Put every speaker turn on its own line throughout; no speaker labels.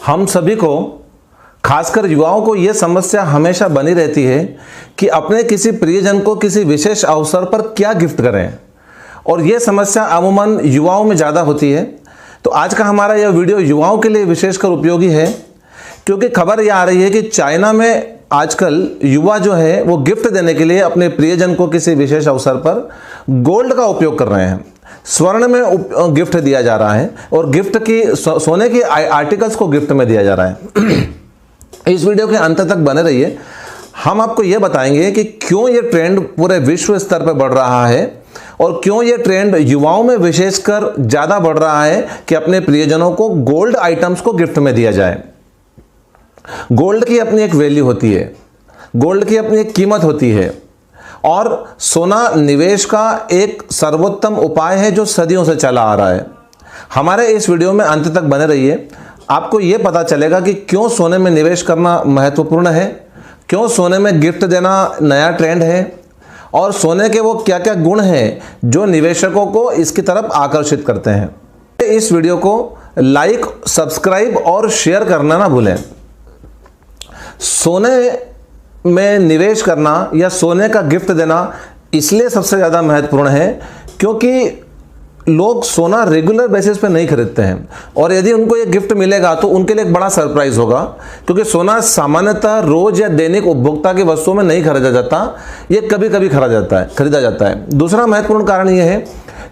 हम सभी को, खासकर युवाओं को, यह समस्या हमेशा बनी रहती है कि अपने किसी प्रियजन को किसी विशेष अवसर पर क्या गिफ्ट करें, और यह समस्या अमूमन युवाओं में ज़्यादा होती है। तो आज का हमारा यह वीडियो युवाओं के लिए विशेषकर उपयोगी है, क्योंकि खबर यह आ रही है कि चाइना में आजकल युवा जो है वो गिफ्ट देने के लिए अपने प्रियजन को किसी विशेष अवसर पर गोल्ड का उपयोग कर रहे हैं। स्वर्ण में गिफ्ट दिया जा रहा है और गिफ्ट की सोने की आर्टिकल्स को गिफ्ट में दिया जा रहा है। इस वीडियो के अंत तक बने रहिए। हम आपको यह बताएंगे कि क्यों ये ट्रेंड पूरे विश्व स्तर पर बढ़ रहा है और क्यों ये ट्रेंड युवाओं में विशेषकर ज़्यादा बढ़ रहा है कि अपने प्रियजनों को गोल्ड आइटम्स को गिफ्ट में दिया जाए। गोल्ड की अपनी एक वैल्यू होती है, गोल्ड की अपनी एक कीमत होती है, और सोना निवेश का एक सर्वोत्तम उपाय है जो सदियों से चला आ रहा है। हमारे इस वीडियो में अंत तक बने रहिए। आपको यह पता चलेगा कि क्यों सोने में निवेश करना महत्वपूर्ण है, क्यों सोने में गिफ्ट देना नया ट्रेंड है, और सोने के वो क्या क्या गुण हैं जो निवेशकों को इसकी तरफ आकर्षित करते हैं। इस वीडियो को लाइक, सब्सक्राइब और शेयर करना ना भूलें। सोने में निवेश करना या सोने का गिफ्ट देना इसलिए सबसे ज़्यादा महत्वपूर्ण है क्योंकि लोग सोना रेगुलर बेसिस पे नहीं खरीदते हैं, और यदि उनको ये गिफ्ट मिलेगा तो उनके लिए एक बड़ा सरप्राइज होगा, क्योंकि सोना सामान्यतः रोज या दैनिक उपभोक्ता की वस्तुओं में नहीं खरीदा जाता, ये कभी कभी खरीदा जाता है। दूसरा महत्वपूर्ण कारण यह है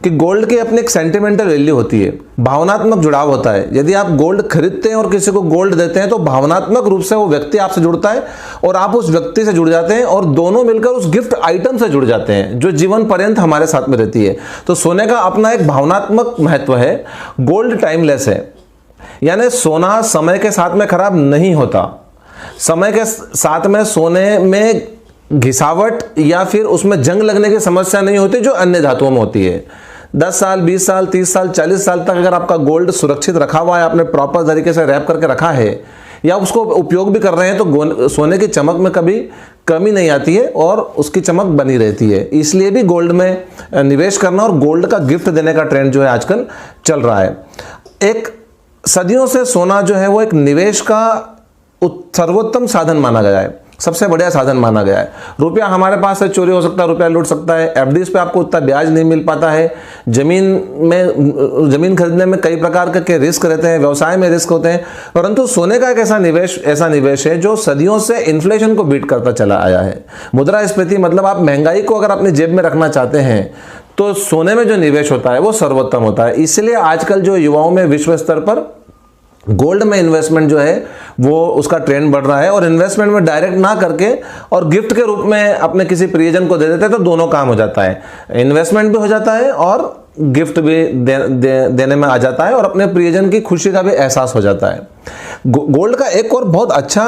कि गोल्ड की अपनी एक सेंटिमेंटल वैल्यू होती है, भावनात्मक जुड़ाव होता है। यदि आप गोल्ड खरीदते हैं और किसी को गोल्ड देते हैं तो भावनात्मक रूप से वो व्यक्ति आपसे जुड़ता है और आप उस व्यक्ति से जुड़ जाते हैं, और दोनों मिलकर उस गिफ्ट आइटम से जुड़ जाते हैं जो जीवन पर्यंत हमारे साथ में रहती है। तो सोने का अपना एक भावनात्मक महत्व है। गोल्ड टाइमलेस है, यानी सोना समय के साथ में खराब नहीं होता। समय के साथ में सोने में घिसावट या फिर उसमें जंग लगने की समस्या नहीं होती जो अन्य धातुओं में होती है। 10 साल, 20 साल, 30 साल, 40 साल तक अगर आपका गोल्ड सुरक्षित रखा हुआ है, आपने प्रॉपर तरीके से रैप करके रखा है या उसको उपयोग भी कर रहे हैं, तो सोने की चमक में कभी कमी नहीं आती है और उसकी चमक बनी रहती है। इसलिए भी गोल्ड में निवेश करना और गोल्ड का गिफ्ट देने का ट्रेंड जो है आजकल चल रहा है। एक सदियों से सोना जो है वो एक निवेश का सर्वोत्तम साधन माना गया है, सबसे बढ़िया साधन माना गया है। रुपया हमारे पास से चोरी हो सकता है, रुपया लूट सकता है, एफडीज पे आपको उतना ब्याज नहीं मिल पाता है, जमीन खरीदने में कई प्रकार के रिस्क रहते हैं, व्यवसाय में रिस्क होते हैं, परंतु सोने का एक ऐसा निवेश है जो सदियों से इन्फ्लेशन को बीट करता चला आया है। मुद्रास्फीति मतलब आप महंगाई को अगर अपनी जेब में रखना चाहते हैं तो सोने में जो निवेश होता है वो सर्वोत्तम होता है। इसलिए आजकल जो युवाओं में विश्व स्तर पर गोल्ड में इन्वेस्टमेंट जो है वो उसका ट्रेंड बढ़ रहा है, और इन्वेस्टमेंट में डायरेक्ट ना करके और गिफ्ट के रूप में अपने किसी प्रियजन को दे देते हैं तो दोनों काम हो जाता है, इन्वेस्टमेंट भी हो जाता है और गिफ्ट भी देने में आ जाता है, और अपने प्रियजन की खुशी का भी एहसास हो जाता है। गोल्ड का एक और बहुत अच्छा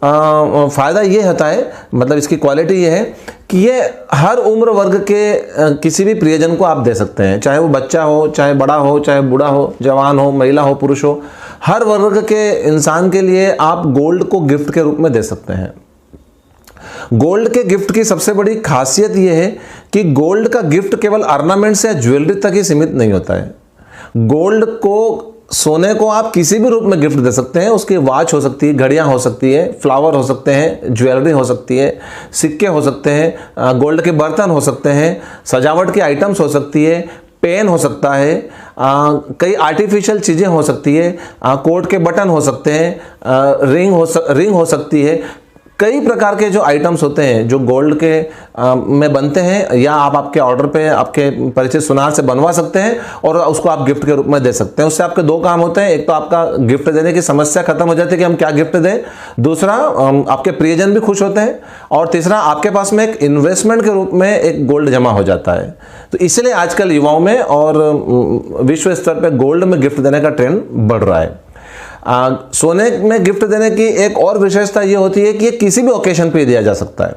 फ़ायदा ये होता है, मतलब इसकी क्वालिटी ये है कि ये हर उम्र वर्ग के किसी भी प्रियजन को आप दे सकते हैं, चाहे वो बच्चा हो, चाहे बड़ा हो, चाहे बूढ़ा हो, जवान हो, महिला हो, पुरुष हो, हर वर्ग के इंसान के लिए आप गोल्ड को गिफ्ट के रूप में दे सकते हैं। गोल्ड के गिफ्ट की सबसे बड़ी खासियत यह है कि गोल्ड का गिफ्ट केवल ऑर्नामेंट्स या ज्वेलरी तक ही सीमित नहीं होता है। गोल्ड को, सोने को आप किसी भी रूप में गिफ्ट दे सकते हैं। उसकी वॉच हो सकती है, घड़ियां हो सकती है, फ्लावर हो सकते हैं, ज्वेलरी हो सकती है, सिक्के हो सकते हैं, गोल्ड के बर्तन हो सकते हैं, सजावट की आइटम्स हो सकती है, पेन हो सकता है, कई आर्टिफिशियल चीज़ें हो सकती है, कोट के बटन हो सकते हैं, रिंग हो सकती है। कई प्रकार के जो आइटम्स होते हैं जो गोल्ड के में बनते हैं, या आप आपके ऑर्डर पे आपके परिचित सुनार से बनवा सकते हैं और उसको आप गिफ्ट के रूप में दे सकते हैं। उससे आपके दो काम होते हैं, एक तो आपका गिफ्ट देने की समस्या खत्म हो जाती है कि हम क्या गिफ्ट दें, दूसरा आपके प्रियजन भी खुश होते हैं, और तीसरा आपके पास में एक इन्वेस्टमेंट के रूप में एक गोल्ड जमा हो जाता है। तो इसलिए आजकल युवाओं में और विश्व स्तर पर गोल्ड में गिफ्ट देने का ट्रेंड बढ़ रहा है। सोने में गिफ्ट देने की एक और विशेषता ये होती है कि ये किसी भी ओकेशन पे दिया जा सकता है।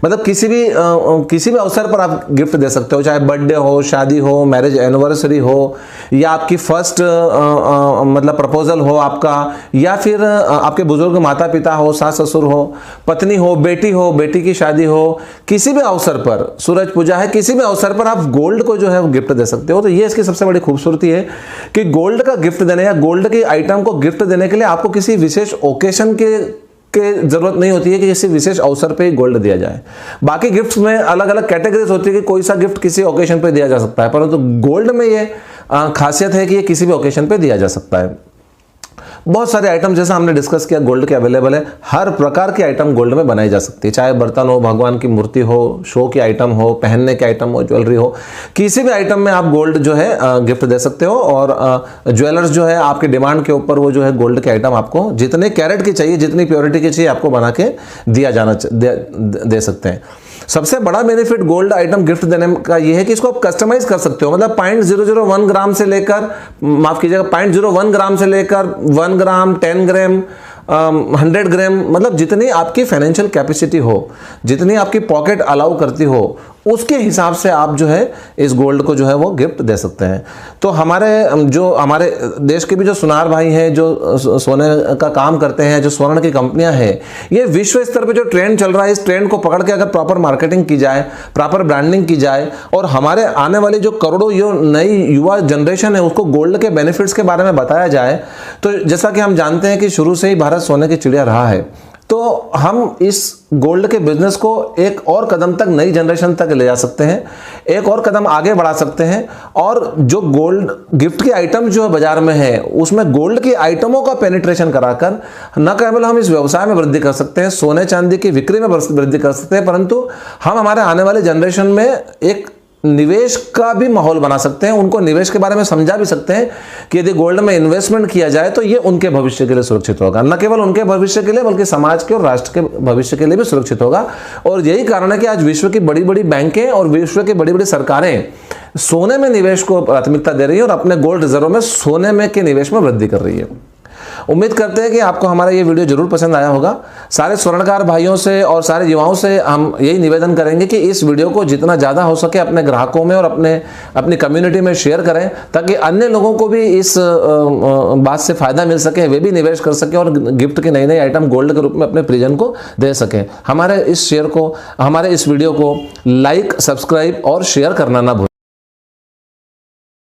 मतलब किसी भी अवसर पर आप गिफ्ट दे सकते हो, चाहे बर्थडे हो, शादी हो, मैरिज एनिवर्सरी हो, या आपकी फर्स्ट मतलब प्रपोजल हो आपका, या फिर आपके बुजुर्ग माता पिता हो, सास ससुर हो, पत्नी हो, बेटी की शादी हो, किसी भी अवसर पर, सूरज पूजा है, किसी भी अवसर पर आप गोल्ड को जो है वो गिफ्ट दे सकते हो। तो ये इसकी सबसे बड़ी खूबसूरती है कि गोल्ड का गिफ्ट देने या गोल्ड के आइटम को गिफ्ट देने के लिए आपको किसी विशेष ओकेशन के जरूरत नहीं होती है कि किसी विशेष अवसर पे गोल्ड दिया जाए। बाकी गिफ्ट्स में अलग अलग कैटेगरीज होती है कि कोई सा गिफ्ट किसी ओकेशन पे दिया जा सकता है, परंतु गोल्ड में ये खासियत है कि ये किसी भी ओकेशन पे दिया जा सकता है। बहुत सारे आइटम जैसा हमने डिस्कस किया गोल्ड के अवेलेबल है, हर प्रकार की आइटम गोल्ड में बनाई जा सकती है, चाहे बर्तन हो, भगवान की मूर्ति हो, शो की आइटम हो, पहनने के आइटम हो, ज्वेलरी हो, किसी भी आइटम में आप गोल्ड जो है गिफ्ट दे सकते हो। और ज्वेलर्स जो है आपके डिमांड के ऊपर वो जो है गोल्ड के आइटम आपको जितने कैरेट की चाहिए, जितनी प्योरिटी की चाहिए आपको बना के दे सकते हैं। सबसे बड़ा बेनिफिट गोल्ड आइटम गिफ्ट देने का ये है कि इसको आप कस्टमाइज कर सकते हो। मतलब 0.001 ग्राम से लेकर, माफ कीजिएगा, 0.01 ग्राम से लेकर 1 ग्राम, 10 ग्राम, 100 ग्राम, मतलब जितनी आपकी फाइनेंशियल कैपेसिटी हो, जितनी आपकी पॉकेट अलाउ करती हो, उसके हिसाब से आप जो है इस गोल्ड को जो है वो गिफ्ट दे सकते हैं। तो हमारे देश के भी जो सुनार भाई हैं, जो सोने का काम करते हैं, जो स्वर्ण की कंपनियां हैं, ये विश्व स्तर पे जो ट्रेंड चल रहा है, इस ट्रेंड को पकड़ के अगर प्रॉपर मार्केटिंग की जाए, प्रॉपर ब्रांडिंग की जाए, और हमारे आने वाली जो करोड़ों नई युवा जनरेशन है उसको गोल्ड के बेनिफिट्स के बारे में बताया जाए, तो जैसा कि हम जानते हैं कि शुरू से ही भारत सोने की चिड़िया रहा है, तो हम इस गोल्ड के बिजनेस को एक और कदम तक, नई जनरेशन तक ले जा सकते हैं, एक और कदम आगे बढ़ा सकते हैं। और जो गोल्ड गिफ्ट के आइटम जो बाजार में है, उसमें गोल्ड की आइटमों का पेनिट्रेशन कराकर न केवल हम इस व्यवसाय में वृद्धि कर सकते हैं, सोने चांदी की बिक्री में वृद्धि कर सकते हैं, परंतु हम हमारे आने वाले जनरेशन में एक निवेश का भी माहौल बना सकते हैं, उनको निवेश के बारे में समझा भी सकते हैं कि यदि गोल्ड में इन्वेस्टमेंट किया जाए तो ये उनके भविष्य के लिए सुरक्षित होगा, न केवल उनके भविष्य के लिए बल्कि समाज के और राष्ट्र के भविष्य के लिए भी सुरक्षित होगा। और यही कारण है कि आज विश्व की बड़ी बड़ी बैंकें और विश्व की बड़ी बड़ी सरकारें सोने में निवेश को प्राथमिकता दे रही है और अपने गोल्ड रिजर्व में सोने में के निवेश में वृद्धि कर रही है। उम्मीद करते हैं कि आपको हमारा ये वीडियो जरूर पसंद आया होगा। सारे स्वर्णकार भाइयों से और सारे युवाओं से हम यही निवेदन करेंगे कि इस वीडियो को जितना ज़्यादा हो सके अपने ग्राहकों में और अपनी कम्युनिटी में शेयर करें, ताकि अन्य लोगों को भी इस बात से फ़ायदा मिल सके, वे भी निवेश कर सकें और गिफ्ट की नई नई आइटम गोल्ड के रूप में अपने प्रिजन को दे सकें। हमारे इस वीडियो को लाइक, सब्सक्राइब और शेयर करना ना भूलें।